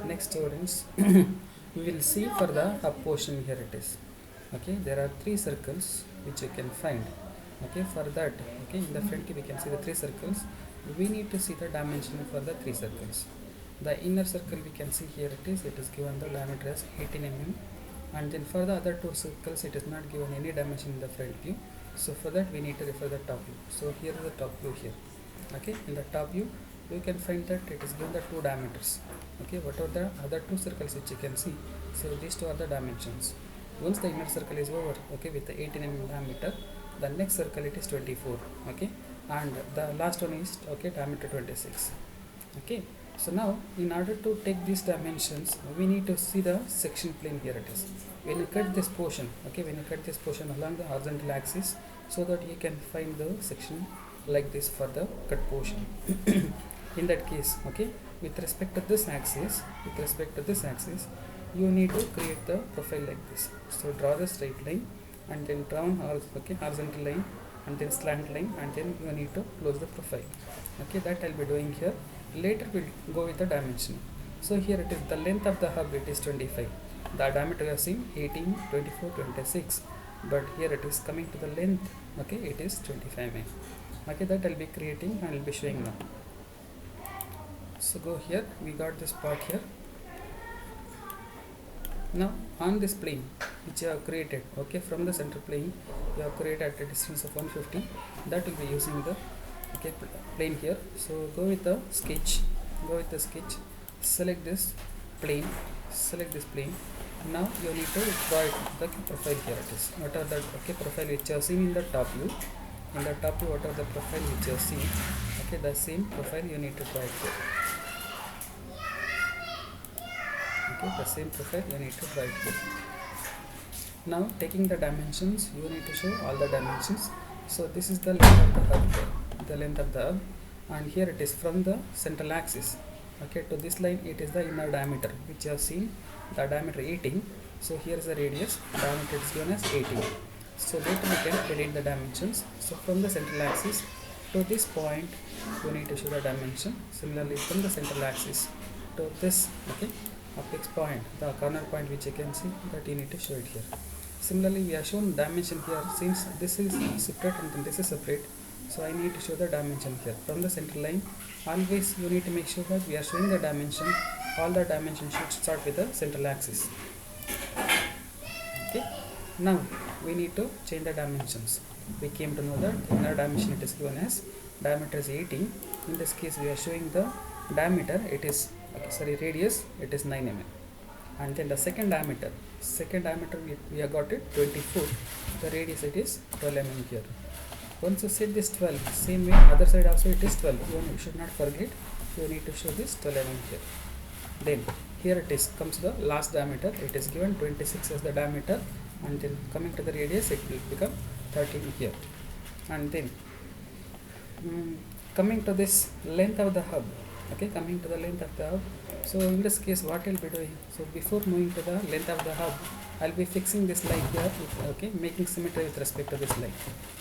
Next students, we will see for the up portion. Here it is. Okay, there are three circles which you can find. Okay, for that, okay, in the front we can see the three circles. We need to see the dimension for the three circles. The inner circle we can see here it is given the diameter as 18 mm, and then for the other two circles it is not given any dimension in the front view. So for that we need to refer the top view. So here is the top view here. Okay, in the top view you can find that it is given the two diameters. Okay, what are the other two circles which you can see? So these two are the dimensions. Once the inner circle is over, okay, with the 18 mm diameter, the next circle it is 24. Okay, and the last one is, okay, diameter 26. Okay, so now in order to take these dimensions we need to see the section plane. Here it is. When you cut this portion, okay, when you cut this portion along the horizontal axis, so that you can find the section like this for the cut portion. In that case, okay, with respect to this axis, you need to create the profile like this. So draw the straight line and then draw horizontal line and then slant line, and then you need to close the profile. Okay, that I'll be doing here. Later we'll go with the dimension. So here it is, the length of the hub it is 25. The diameter you have seen 18, 24, 26. But here it is coming to the length, okay, it is 25 mm. Okay, that I'll be creating and I'll be showing now. So go here, we got this part here. Now on this plane which you have created, okay, from the center plane you have created at a distance of 150, that will be using the, okay, plane here. So go with the sketch, select this plane, now you need to draw it, the profile. Here it is, what are the, okay, profile which you have seen in the top view. What are the profile which you have seen, okay, the same profile you need to draw it here. Okay, the same profile you need to draw it here. Now taking the dimensions, you need to show all the dimensions. So this is the length of the hub, and here it is from the central axis, okay, to this line it is the inner diameter which you have seen, the diameter 18. So here is the radius, diameter is given as 18. So later we can edit the dimensions. So from the central axis to this point you need to show the dimension. Similarly from the central axis to this, okay, apex point, the corner point which you can see, that you need to show it here. Similarly we have shown dimension here, since this is separate and then this is separate, so I need to show the dimension here. From the center line, always you need to make sure that we are showing the dimension. All the dimensions should start with the central axis. Okay, now we need to change the dimensions. We came to know that inner dimension it is given as diameter is 18. In this case we are showing the diameter, it is, okay, radius it is 9 mm, and then the second diameter we have got it 24. The radius it is 12 mm here. Once you set this 12, same way other side also it is 12. You should not forget, you need to show this 12 mm here. Then here it is, comes the last diameter, it is given 26 as the diameter, and then coming to the radius it will become 13 here. And then coming to this length of the hub, okay, so in this case what I'll be doing, so before moving to the length of the hub, I'll be fixing this line here, okay, making symmetry with respect to this line.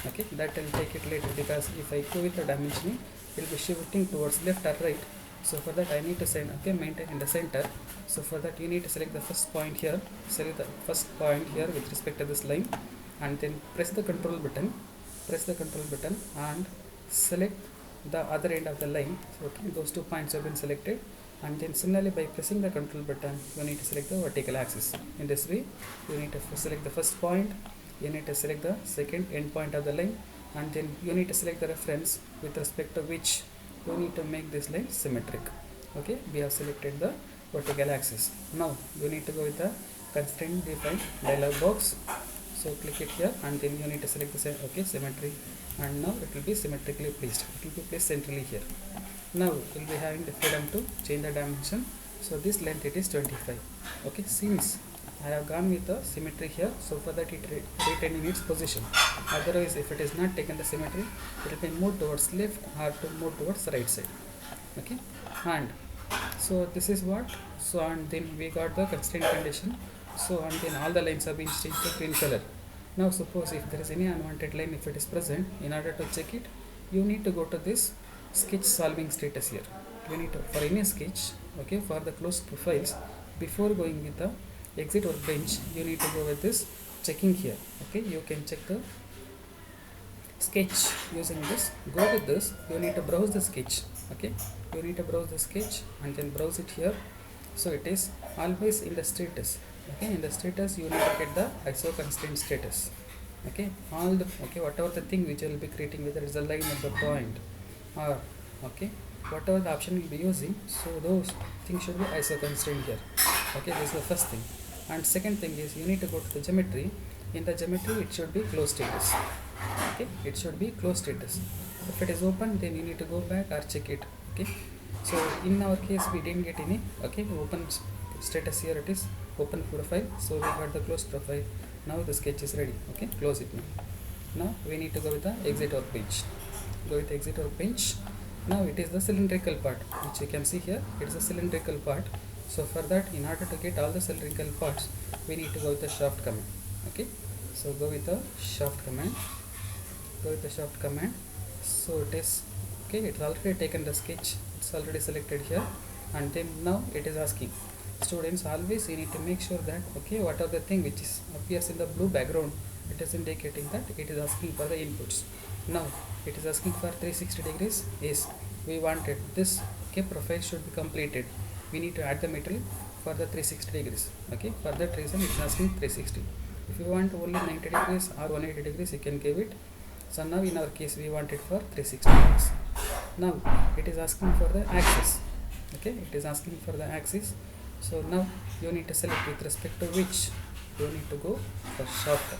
Okay, that I'll take it later, because if I go with the dimensioning it will be shifting towards left or right. So for that I need to send, okay, maintain in the center. So for that you need to select the first point here, with respect to this line, and then press the control button and select the other end of the line. So okay, those 2 points have been selected, and then similarly by pressing the control button you need to select the vertical axis. In this way you need to select the first point, you need to select the second end point of the line, and then you need to select the reference with respect to which you need to make this line symmetric. Okay, we have selected the vertical axis. Now you need to go with the constraint defined dialog box. So click it here, and then you need to select the, okay, symmetry, and now it will be symmetrically placed. It will be placed centrally here. Now we will be having the freedom to change the dimension. So this length it is 25. Okay, since I have gone with the symmetry here, so for that it retain in its position. Otherwise if it is not taken the symmetry, it will be moved towards left or to move towards right side. Okay, and so this is what, so and then we got the constraint condition. So and then all the lines have been changed to green color. Now suppose if there is any unwanted line, if it is present, in order to check it you need to go to this sketch solving status here. you need to, for any sketch, okay, for the closed profiles, before going with the exit workbench, you need to go with this checking here. Okay, you can check the sketch using this. Go with this, you need to browse the sketch. Okay, you need to browse the sketch and then browse it here. So it is always in the status. Okay, in the status you need to get the ISO constraint status. Okay, all the, okay, whatever the thing which you will be creating, whether it's a line or the point or, okay, whatever the option you'll be using, so those things should be ISO constraint here. Okay, this is the first thing. And second thing is you need to go to the geometry. In the geometry it should be closed status. Okay, it should be closed status. If it is open, then you need to go back or check it. Okay, so in our case we didn't get any, okay, open status here, it is open profile, so we got the closed profile. Now the sketch is ready. Okay, close it now. Now we need to go with the exit workbench. Go with the exit workbench. Now it is the cylindrical part which you can see here. It is a cylindrical part. So for that, in order to get all the cylindrical parts, we need to go with the shaft command. Okay, so go with the shaft command. Go with the shaft command. So it is, okay, it's already taken the sketch, it's already selected here, and then now it is asking students, always you need to make sure that, okay, whatever the thing which is appears in the blue background, it is indicating that it is asking for the inputs. Now it is asking for 360 degrees. Yes, we wanted this, okay, profile should be completed. We need to add the material for the 360 degrees. Okay, for that reason it is asking 360. If you want only 90 degrees or 180 degrees, you can give it. So now in our case we want it for 360 degrees. Now it is asking for the axis. Okay, it is asking for the axis. So now you need to select with respect to which you need to go for shaft.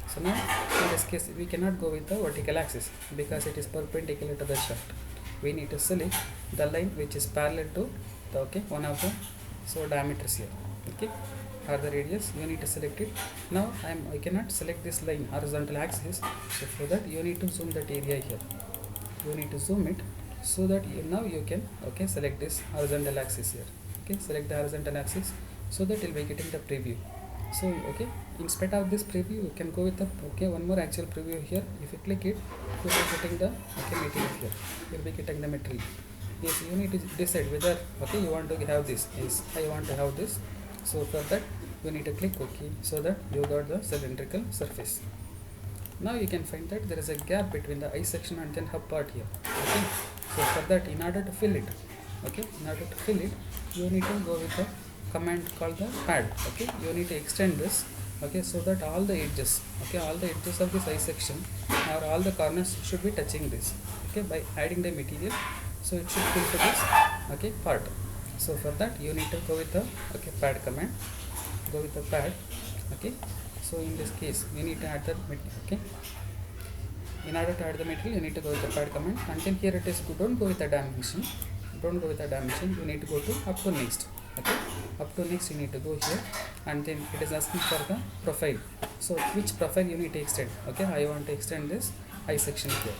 So now in this case we cannot go with the vertical axis because it is perpendicular to the shaft. We need to select the line which is parallel to the, okay, one of the, so diameters here. Okay, or the radius, you need to select it. Now I cannot select this line horizontal axis, so for that you need to zoom that area here. You need to zoom it so that now you can, okay, select this horizontal axis here. Okay, select the horizontal axis so that you'll be getting the preview. So okay, instead of this preview you can go with the, okay, one more actual preview here. If you click it, you will be getting the, okay, material here. You will be getting the material. Yes, you need to decide whether, okay, you want to have this. Yes, I want to have this. So for that you need to click OK, so that you got the cylindrical surface. Now you can find that there is a gap between the eye section and then hub part here. Okay, so for that, in order to fill it, okay, in order to fill it, you need to go with the command called the pad. Okay, you need to extend this, okay, so that all the edges, okay, all the edges of this eye section or all the corners should be touching this. Okay, by adding the material, so it should fill to this, okay, part. So for that you need to go with the, okay, pad command. Go with the pad. Okay, so in this case you need to add the material. Okay, in order to add the material you need to go with the pad command, and then here it is, don't go with the dimension. Don't go with the dimension, you need to go to up to next. Okay, up to next you need to go here, and then it is asking for the profile. So which profile you need to extend. Okay, I want to extend this eye section here.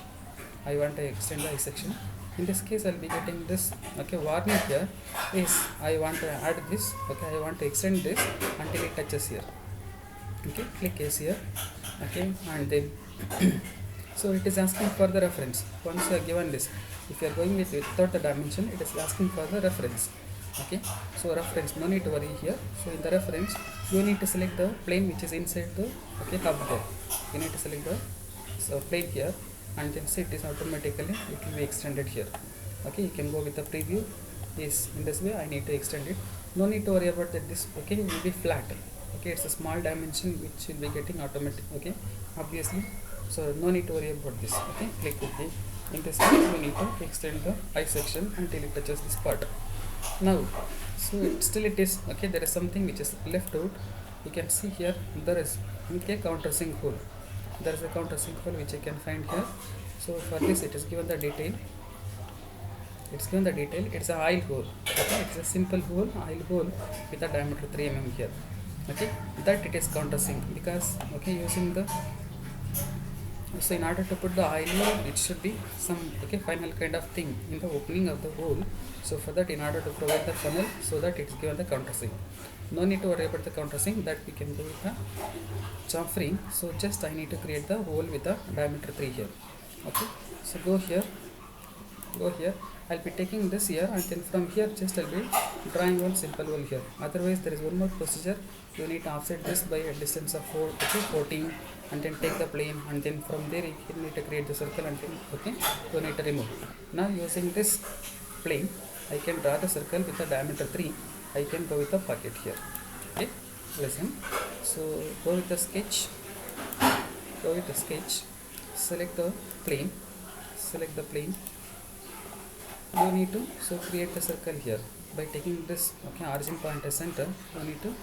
I want to extend the eye section. In this case I'll be getting this, okay, warning here. Yes, I want to add this. Okay, I want to extend this until it touches here. Okay, click yes here. Okay, and then so it is asking for the reference. Once you are given this, if you are going with without the dimension, it is asking for the reference. Okay, so reference, no need to worry here. So in the reference you need to select the plane which is inside the, okay, hub there. You need to select the, so plane here, and then see it is automatically, it will be extended here. Okay, you can go with the preview. Yes, in this way I need to extend it. No need to worry about that, this, okay, will be flat. Okay, it's a small dimension which will be getting automatic, okay, obviously. So no need to worry about this. Okay, click OK. In this way we need to extend the eye section until it touches this part. Now, so still it is, okay, there is something which is left out. You can see here there is, okay, countersink hole. There is a countersink hole which you can find here. So for this it is given the detail. It's given the detail. It's a oil hole. Okay, it's a simple hole, oil hole with a diameter 3 mm here. Okay, that it is countersink because, okay, using the, so in order to put the oil, it should be some, okay, final kind of thing in the opening of the hole. So for that, in order to provide the funnel, so that it is given the countersink. No need to worry about the countersink, that we can do with the chamfering. So just I need to create the hole with the diameter 3 here. Okay, so go here, I'll be taking this here, and then from here just I'll be drawing one simple hole here. Otherwise there is one more procedure. You need to offset this by a distance of 14, and then take the plane, and then from there you need to create the circle, and then you need to remove. Now using this plane, I can draw the circle with a diameter 3. I can go with a pocket here. Okay, listen. So go with the sketch. Select the plane. You need to create the circle here by taking this origin point as center. You need to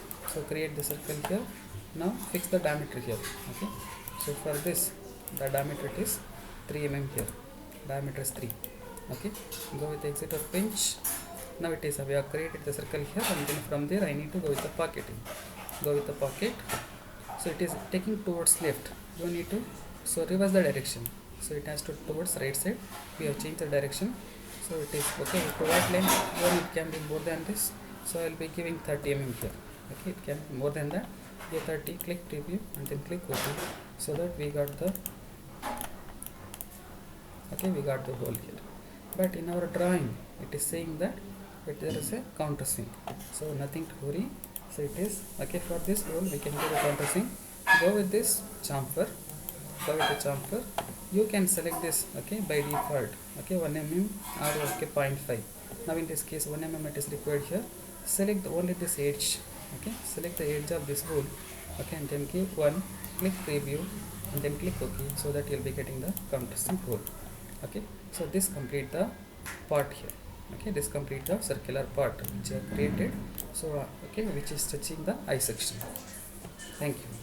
create the circle here. Now fix the diameter here. Okay, so for this the diameter is 3 mm here. Diameter is 3. Okay, go with the exit or pinch. Now it is we have created the circle here, and then from there I need to go with the pocket. Go with the pocket. So it is taking towards left. You need to reverse the direction. So it has to towards right side. We have changed the direction. So it is okay. To right length, even it can be more than this. So I will be giving 30 mm here. Okay, it can be more than that. Give 30. Click preview and then click OK. So that we got the hole here. But in our drawing, it is saying that there is a countersink. So nothing to worry. So it is okay. For this hole, we can do the countersink. Go with this chamfer. You can select this by default 1 mm or 0.5. Now in this case 1 mm it is required here. Select only this edge. Select the edge of this hole. And then give 1. Click preview and then click OK, so that you will be getting the countersink hole. So this complete the part here. This complete the circular part which I created. So which is touching the eye section. Thank you.